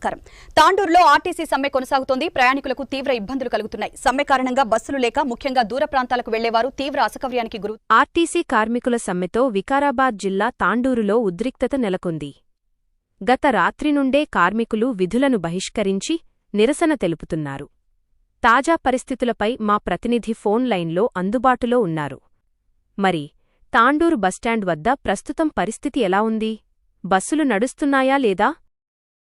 నమస్కారం. తాండూరులో ఆర్టీసీ సమ్మె కొనసాగుతోంది. ప్రయాణికులకు తీవ్ర ఇబ్బందులు కలుగుతున్నాయి. సమ్మె కారణంగా బస్సులు లేక ముఖ్యంగా దూర ప్రాంతాలకు వెళ్లేవారు తీవ్ర అసౌకర్యానికి గురి. ఆర్టీసీ కార్మికుల సమ్మెతో వికారాబాద్ జిల్లా తాండూరులో ఉద్రిక్తత నెలకొంది. గత రాత్రి నుండే కార్మికులు విధులను బహిష్కరించి నిరసన తెలుపుతున్నారు. తాజా పరిస్థితులపై మా ప్రతినిధి ఫోన్ లైన్లో అందుబాటులో ఉన్నారు. మరి తాండూరు బస్టాండ్ వద్ద ప్రస్తుతం పరిస్థితి ఎలా ఉంది? బస్సులు నడుస్తున్నాయా లేదా?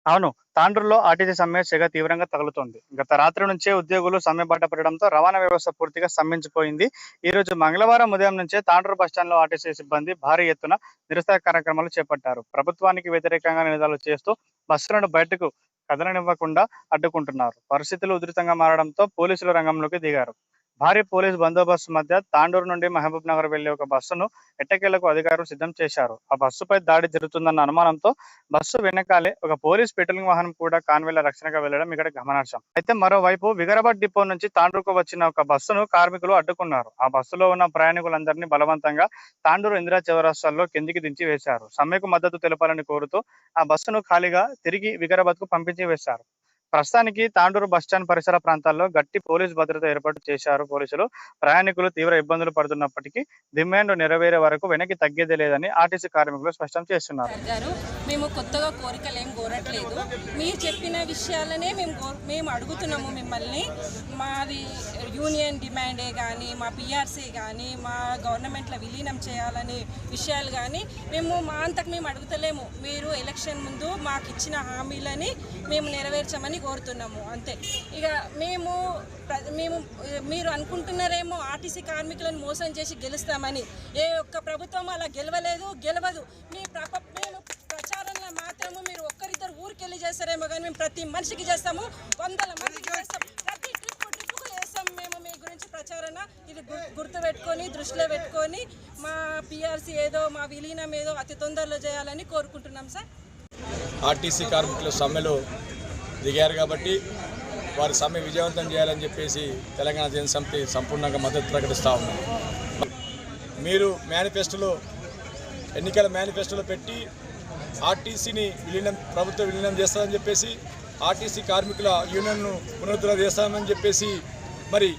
అవును, తాండూరులో ఆర్టీసీ సమ్మె సెగ తీవ్రంగా తగులుతోంది. గత రాత్రి నుంచే ఉద్యోగులు సమ్మె బాట పడడంతో రవాణా వ్యవస్థ పూర్తిగా స్తంభించిపోయింది. ఈ రోజు మంగళవారం ఉదయం నుంచే తాండూరు బస్టాండ్లో ఆర్టీసీ సిబ్బంది భారీ ఎత్తున నిరసన కార్యక్రమాలు చేపట్టారు. ప్రభుత్వానికి వ్యతిరేకంగా నినాదాలు చేస్తూ బస్సులను బయటకు కదలనివ్వకుండా అడ్డుకుంటున్నారు. పరిస్థితులు ఉధృతంగా మారడంతో పోలీసులు రంగంలోకి దిగారు. భారీ పోలీస్ బందోబస్తు మధ్య తాండూరు నుండి మహబూబ్ నగర్ వెళ్లే ఒక బస్సును ఎట్టకేలకు అధికారులు సిద్ధం చేశారు. ఆ బస్సుపై దాడి జరుగుతుందన్న అనుమానంతో బస్సు వెనకాలే ఒక పోలీస్ పెట్రోలింగ్ వాహనం కూడా కాన్వేల రక్షణగా వెళ్లడం ఇక్కడ గమనార్హం. అయితే మరోవైపు వికారాబాద్ డిపో నుంచి తాండూరుకు వచ్చిన ఒక బస్సును కార్మికులు అడ్డుకున్నారు. ఆ బస్సులో ఉన్న ప్రయాణికులందరినీ బలవంతంగా తాండూరు ఇందిరా చౌరస్తాల్లో కిందికి దించి వేశారు. సమ్మెకు మద్దతు తెలపాలని కోరుతూ ఆ బస్సును ఖాళీగా తిరిగి వికారాబాద్ కు పంపించి వేశారు. ప్రస్తుతానికి తాండూరు బస్టాండ్ పరిసర ప్రాంతాల్లో గట్టి పోలీస్ భద్రత ఏర్పాటు చేశారు పోలీసులు. ప్రయాణికులు తీవ్ర ఇబ్బందులు పడుతున్నప్పటికీ డిమాండ్ నెరవేరే వరకు వెనక్కి తగ్గేదే లేదని ఆర్టీసీ కార్మికులు స్పష్టం చేస్తున్నారు. మేము కొత్తగా కోరికలు ఏం కోరట్లేదు. మీరు చెప్పిన విషయాలనే మేము అడుగుతున్నాము మిమ్మల్ని. మాది యూనియన్ డిమాండే కానీ, మా పిఆర్సీ కానీ, మా గవర్నమెంట్లో విలీనం చేయాలనే విషయాలు కానీ మేము మా అంతకు మేము అడుగుతలేము. మీరు ఎలక్షన్ ముందు మాకు ఇచ్చిన హామీలని మేము నెరవేర్చమని కోరుతున్నాము అంతే. ఇక మేము మీరు అనుకుంటున్నారేమో ఆర్టీసీ కార్మికులను మోసం చేసి గెలుస్తామని. ఏ ఒక్క ప్రభుత్వం అలా గెలవలేదు, గెలవదు. మేము ప్రచారంలో మాత్రము మీరు ఒక్కరిద్దరు ఊరికెళ్ళి చేస్తారేమో కానీ మేము ప్రతి మనిషికి చేస్తాము, వందల మందికి చేస్తాం, ప్రతి ట్రిప్పుకు చేస్తాం. మేము మీ గురించి ప్రచారణ ఇది గుర్తుపెట్టుకొని దృష్టిలో పెట్టుకొని మా పిఆర్సీ ఏదో మా విలీనం ఏదో అతి తొందరలో చేయాలని కోరుకుంటున్నాం సార్. ఆర్టీసీ కార్మికుల సమ్మెలో దిగారు కాబట్టి వారి సమ్మె విజయవంతం చేయాలని చెప్పేసి తెలంగాణ జనసమితి సంపూర్ణంగా మద్దతు ప్రకటిస్తూ ఉన్నారు. మీరు ఎన్నికల మేనిఫెస్టోలో పెట్టి ఆర్టీసీని ప్రభుత్వం విలీనం చేస్తామని చెప్పేసి, ఆర్టీసీ కార్మికుల యూనియన్ను పునరుద్ధరణ చేస్తామని చెప్పేసి, మరి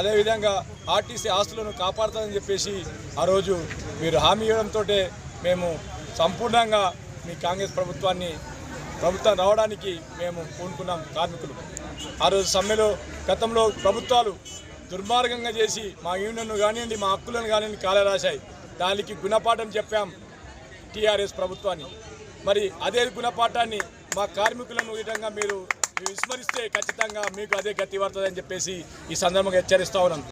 అదేవిధంగా ఆర్టీసీ ఆస్తులను కాపాడుతామని చెప్పేసి ఆ రోజు మీరు హామీ ఇవ్వడంతో మేము సంపూర్ణంగా మీ కాంగ్రెస్ ప్రభుత్వం రావడానికి మేము పూనుకున్నాం. కార్మికులు ఆ రోజు సమ్మెలో గతంలో ప్రభుత్వాలు దుర్మార్గంగా చేసి మా యూనియన్ను కానివ్వండి, మా హక్కులను కానివ్వండి కాలరాశాయి. దానికి గుణపాఠం చెప్పాం టీఆర్ఎస్ ప్రభుత్వాన్ని. మరి అదే గుణపాఠాన్ని మా కార్మికులను ఈ విధంగా మీరు విస్మరిస్తే ఖచ్చితంగా మీకు అదే గతి పడుతుందని చెప్పేసి ఈ సందర్భంగా హెచ్చరిస్తూ ఉన్నాం.